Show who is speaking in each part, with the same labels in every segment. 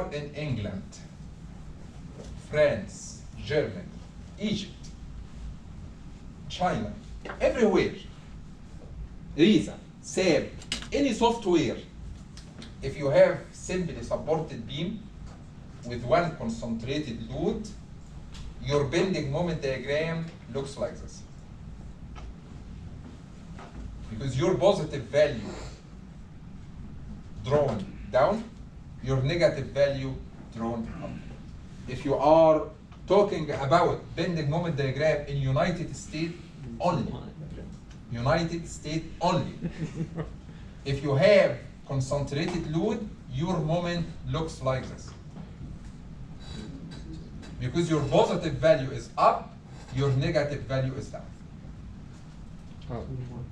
Speaker 1: are in England, France, Germany, Egypt, China, everywhere, Risa, SAP, any software, if you have simply supported beam with one concentrated load, your bending moment diagram looks like this. Because your positive value drawn down, your negative value drawn up. If you are talking about bending moment diagram in United States only, United States only, if you have concentrated load, your moment looks like this. Because your positive value is up, your negative value is down.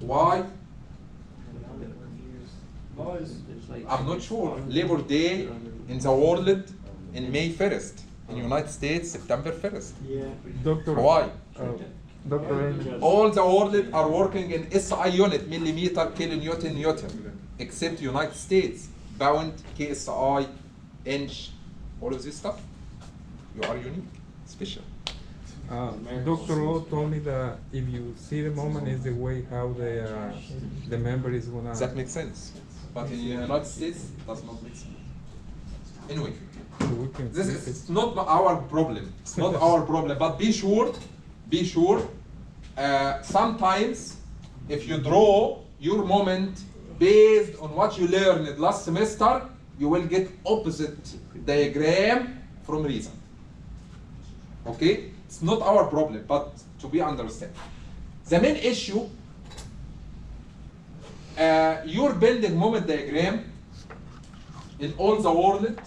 Speaker 1: Why? I'm not sure. Labor Day in the world in May 1st. In United States, September 1st.
Speaker 2: Yeah.
Speaker 3: Dr.
Speaker 1: Why?
Speaker 3: Dr. Angel.
Speaker 1: All the world are working in SI unit, millimeter, kilonewton, newton, except United States, pound, KSI, inch, all of this stuff. You are unique, special.
Speaker 3: Dr. Rowe told me that if you see the moment is the way how the member is gonna.
Speaker 1: That makes sense. But in the United States, does not make sense. Anyway,
Speaker 3: So we can
Speaker 1: this
Speaker 3: flip
Speaker 1: is not our problem. It's not our problem. But be sure, sometimes if you draw your moment based on what you learned last semester, you will get opposite diagram from reason. Okay? It's not our problem, but to be understood. The main issue, your bending moment diagram in all the world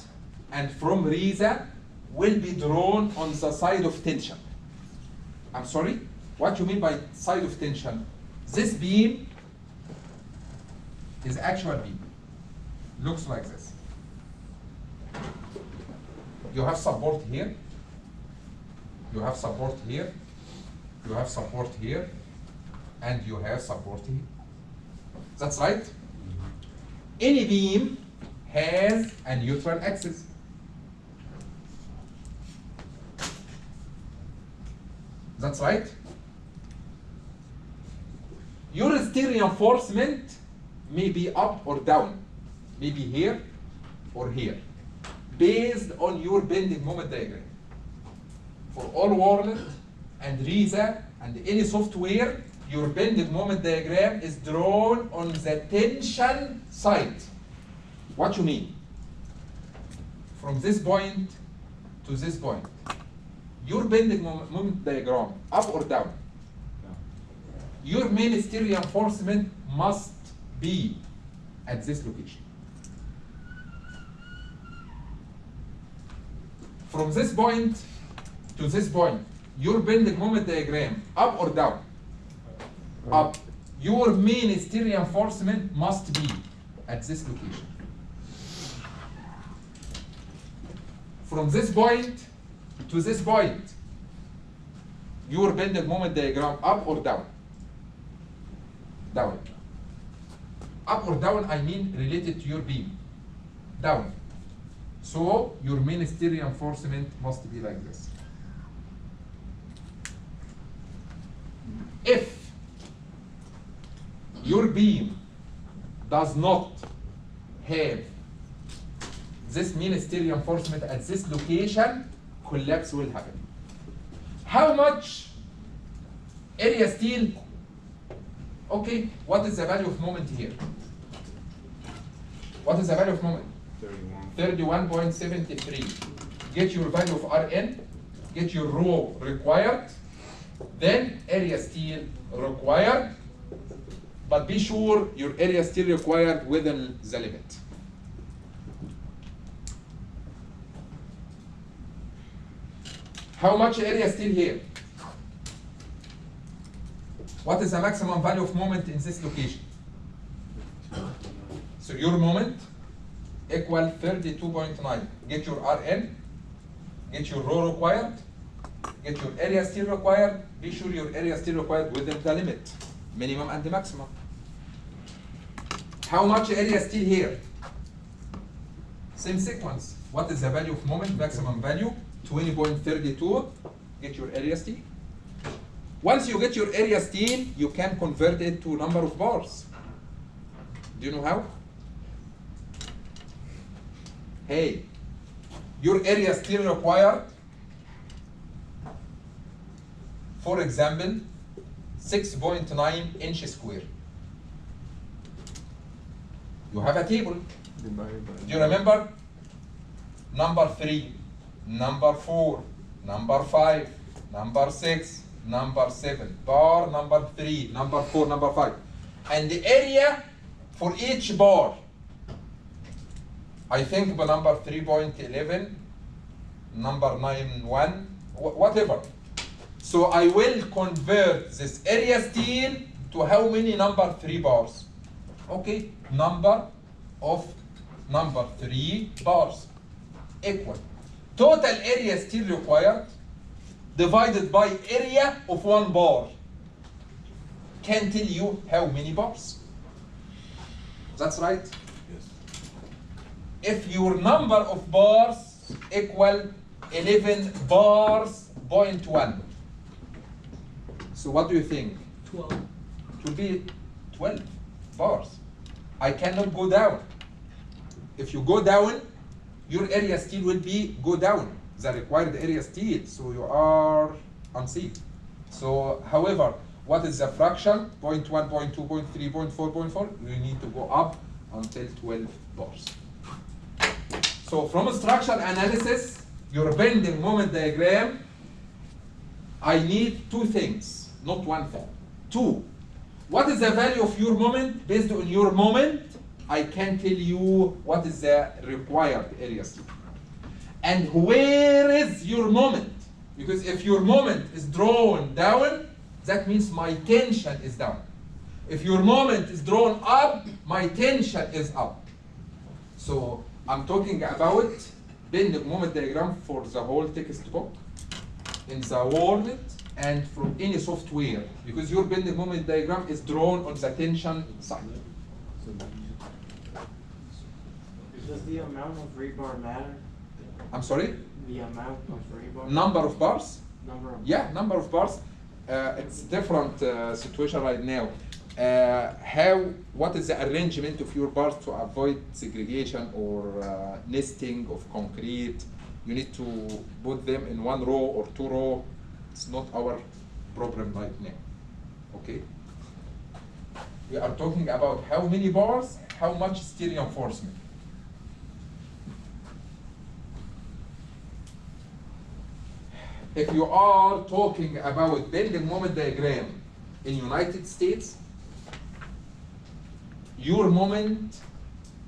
Speaker 1: and from RISA will be drawn on the side of tension. I'm sorry? What you mean by side of tension? This beam is actual beam. Looks like this. You have support here. You have support here. You have support here. And you have support here. That's right? Any beam has a neutral axis. That's right? Your steel reinforcement may be up or down, maybe here or here, based on your bending moment diagram. For all world and RISA and any software, your bending moment diagram is drawn on the tension side. What you mean? From this point to this point. Your bending moment diagram, up or down? Your main steel reinforcement must be at this location. From this point to this point, your bending moment diagram, up or down? Up. Your main steel reinforcement must be at this location. From this point to this point, your bending moment diagram, up or down? Down. Up or down, I mean related to your beam. Down. So your main steel reinforcement must be like this. If your beam does not have this main steel reinforcement at this location, collapse will happen. How much area steel? Okay, what is the value of moment here? What is the value of moment? 31.73. Get your value of Rn, get your rho required, then area steel required, but be sure your area steel required within the limit. How much area steel here? What is the maximum value of moment in this location? So your moment equal 32.9. Get your Rn, get your rho required, get your area steel required. Be sure your area steel required within the limit, minimum and the maximum. How much area steel here? Same sequence, What is the value of moment? Maximum value 20.32. Get your area steel. Once you get your area steel, you can convert it to number of bars. Do you know how? Hey, your area steel required, for example, 6.9 inches square. You have a table. Do you remember? Number 3, number 4, number 5, number 6, number 7, bar number 3, number 4, number 5. And the area for each bar, I think the number 3.11, number 9.1, whatever. So I will convert this area steel to how many number 3 bars? Okay, number of number 3 bars equal total area steel required divided by area of 1 bar. Can tell you how many bars. That's right?
Speaker 2: Yes.
Speaker 1: If your number of bars equal 11 bars, 0.1. So what do you think?
Speaker 4: 12.
Speaker 1: It will be 12 bars. I cannot go down. If you go down, your area steel will be go down, the required area steel, so you are unsafe. So, however, what is the fraction? 0.1, 0.2, 0.3, 0.4, 0.4? You need to go up until 12 bars. So from a structural analysis, your bending moment diagram, I need 2 things, not 1 thing. 2, what is the value of your moment? Based on your moment, I can tell you what is the required area steel. And where is your moment? Because if your moment is drawn down, that means my tension is down. If your moment is drawn up, my tension is up. So I'm talking about bending moment diagram for the whole textbook, in the world, and from any software, because your bending moment diagram is drawn on the tension side.
Speaker 5: Does the amount of rebar matter?
Speaker 1: I'm sorry?
Speaker 5: The amount of rebar?
Speaker 1: Number of bars?
Speaker 5: Number of.
Speaker 1: Yeah, number of bars. It's different situation right now. What is the arrangement of your bars to avoid segregation or nesting of concrete? You need to put them in 1 row or 2 row. It's not our problem right now. Okay? We are talking about how many bars, how much steel reinforcement. If you are talking about bending moment diagram in United States, your moment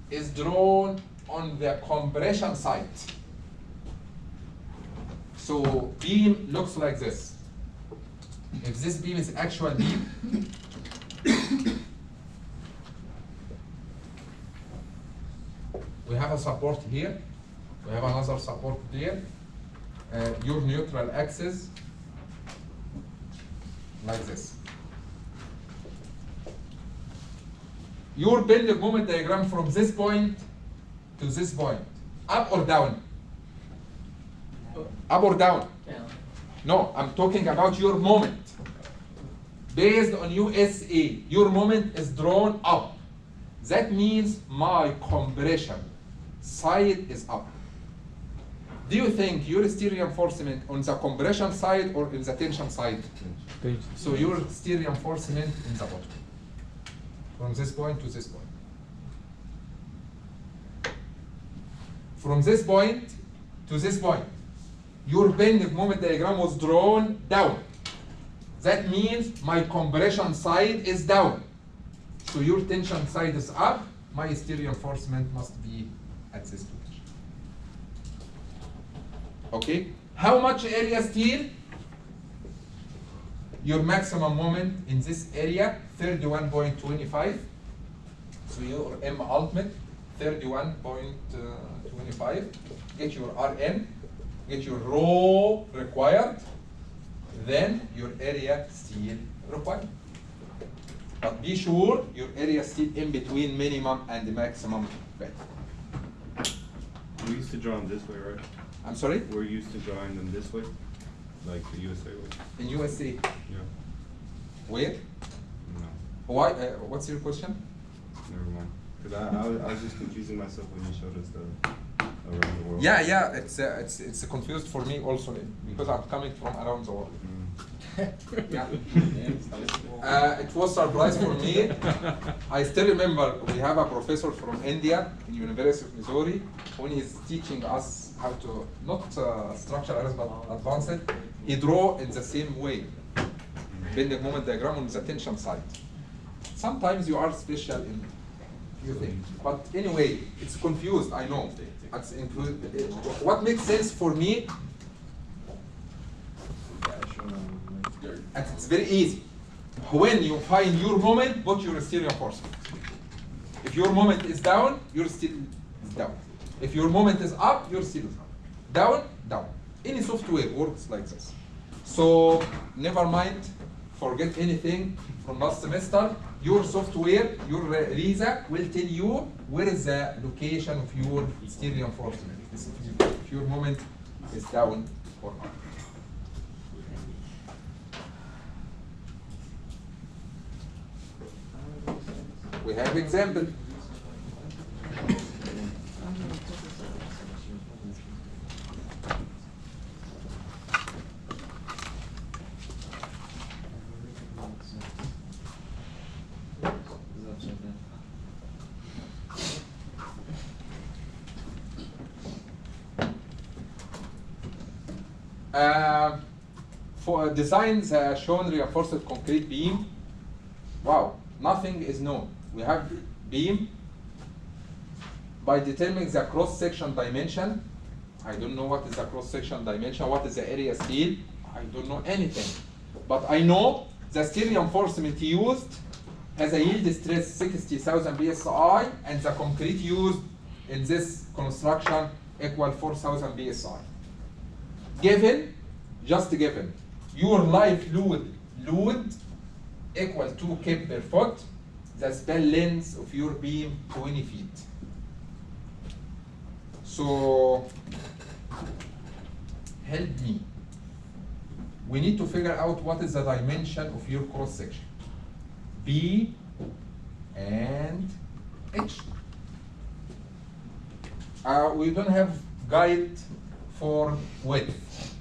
Speaker 1: is drawn on the compression side. So beam looks like this. If this beam is actual beam, we have a support here, we have another support there. Your neutral axis like this. Your bending moment diagram from this point to this point, up or down? Up or down?
Speaker 4: Down.
Speaker 1: No, I'm talking about your moment. Based on USA, your moment is drawn up. That means my compression side is up. Do you think your steel reinforcement on the compression side or in the tension side?
Speaker 3: Tension.
Speaker 1: So your steel reinforcement in the bottom. From this point to this point. From this point to this point, your bending moment diagram was drawn down. That means my compression side is down. So your tension side is up, my steel reinforcement must be at this position. Okay, how much area steel? Your maximum moment in this area, 31.25. So your M ultimate, 31.25. Get your Rn, get your rho required, then your area steel required. But be sure your area steel in between minimum and the maximum value.
Speaker 2: We used to draw them this way, right?
Speaker 1: I'm sorry?
Speaker 2: We're used to drawing them this way, like the USA way.
Speaker 1: In USA.
Speaker 2: Yeah.
Speaker 1: Where?
Speaker 2: No,
Speaker 1: Why? What's your question?
Speaker 2: never mind. Because I was just confusing myself when you showed us the around the world.
Speaker 1: Yeah. It's confused for me also because I'm coming from around the world.
Speaker 2: Mm.
Speaker 1: Yeah. It was surprise for me. I still remember we have a professor from India in University of Missouri when he's teaching us how to not structure errors but advance it. He draw in the same way, bending moment diagram on the tension side. Sometimes you are special in few things, but anyway, it's confused. I know. What makes sense for me? And it's very easy. When you find your moment, put your steering reinforcement. If your moment is down, your steel is down. If your moment is up, your steel is up. Down, down. Any software works like this. So never mind, forget anything from last semester. Your software, your RISA will tell you where is the location of your steering reinforcement. If your moment is down or up. We have example. For designs shown reinforced concrete beam. Wow, nothing is known. We have beam by determining the cross-section dimension. I don't know what is the cross-section dimension, what is the area steel. I don't know anything. But I know the steel reinforcement used has a yield stress 60,000 psi and the concrete used in this construction equal 4,000 psi. Given, just given, your life load equal 2 kb per foot, the span length of your beam 20 feet. So help me. We need to figure out what is the dimension of your cross section. B and H. We don't have guide for width.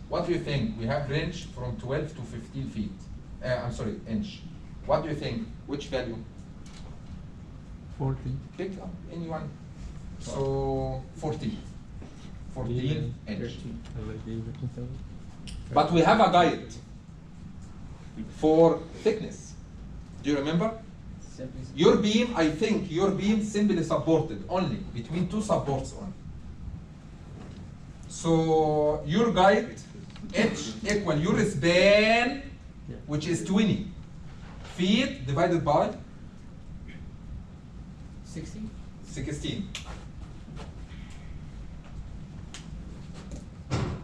Speaker 1: What do you think? We have range from 12 to 15 feet. I'm sorry, inch. What do you think? Which value?
Speaker 3: 40.
Speaker 1: Pick up anyone. So 14. 14 inch. But we have a guide for thickness. Do you remember? Your beam, I think your beam simply supported only between two supports only. So your guide H equal your span, which is 20 feet divided by 16.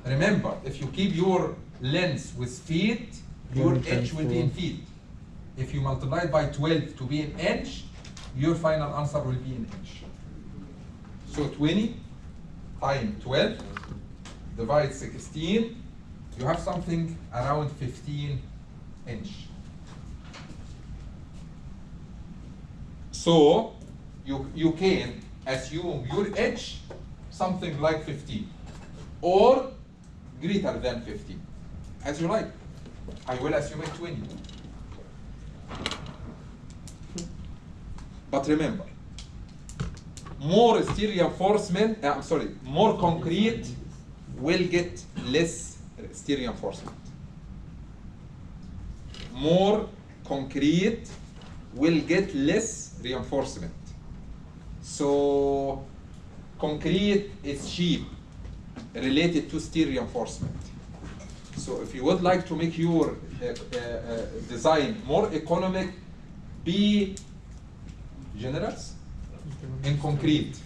Speaker 1: Remember, if you keep your length with feet, your H will be in feet. If you multiply it by 12 to be in inch, your final answer will be in inch. So 20 times 12 divide 16, you have something around 15 inch. So you can assume your H something like 15 or greater than 15, as you like. I will assume it 20. But remember, more steel reinforcement, more concrete will get less steel reinforcement. More concrete will get less reinforcement. So concrete is cheap related to steel reinforcement. So if you would like to make your design more economic, be generous in concrete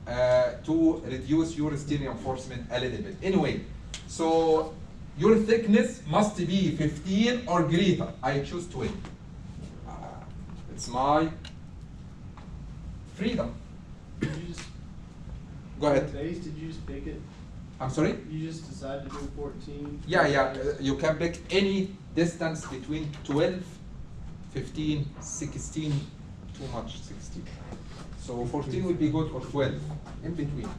Speaker 1: to reduce your steel reinforcement a little bit. Anyway, so your thickness must be 15 or greater. I choose 20. It's my freedom. Go ahead.
Speaker 4: Base, did you just pick it?
Speaker 1: I'm sorry?
Speaker 4: You just decided to do 14?
Speaker 1: Yeah, you can pick any distance between 12, 15, 16, too much 16. So 14 would be good, or 12, in between.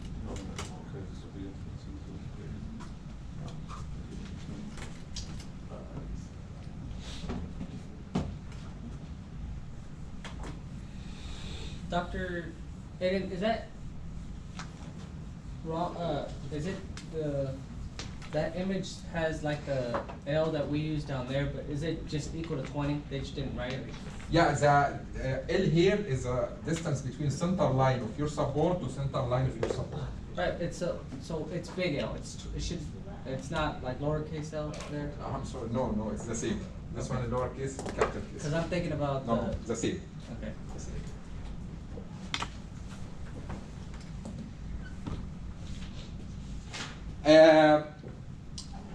Speaker 6: Dr. Aiden, is that wrong? Is it that image has like the L that we use down there, but is it just equal to 20? They just didn't write it.
Speaker 1: Yeah, the L here is a distance between center line of your support to center line of your support.
Speaker 6: Right. It's so it's big L. It's not like lowercase L there.
Speaker 1: I'm sorry, no, it's the same. This one is lowercase, capital case.
Speaker 6: Because I'm thinking about
Speaker 1: No, the same.
Speaker 6: Okay.
Speaker 1: The same.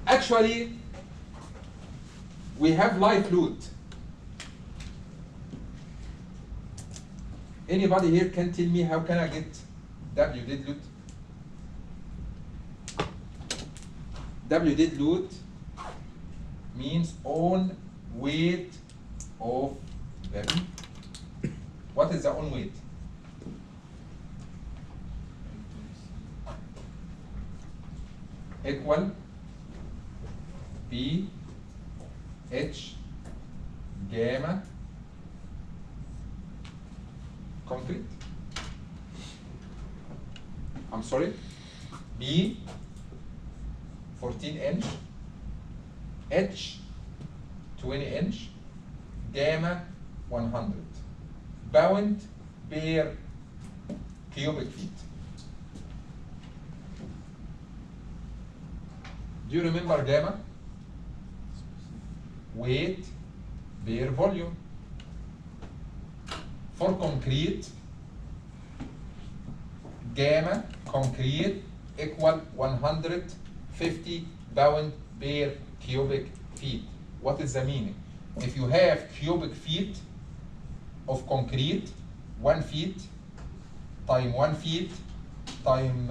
Speaker 1: Actually, we have live load. Anybody here can tell me how can I get W dead load? W dead load means own weight of the beam. What is the own weight? Equal B H gamma concrete. I'm sorry, B 14 inch, H 20 inch, gamma 100, bound per cubic feet. Do you remember gamma? Weight per volume. For concrete, gamma concrete equal 150 pound per cubic feet. What is the meaning? If you have cubic feet of concrete, 1 feet time 1 feet time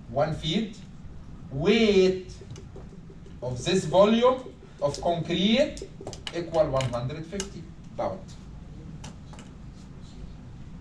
Speaker 1: 1 feet, weight of this volume of concrete equal 150 pounds.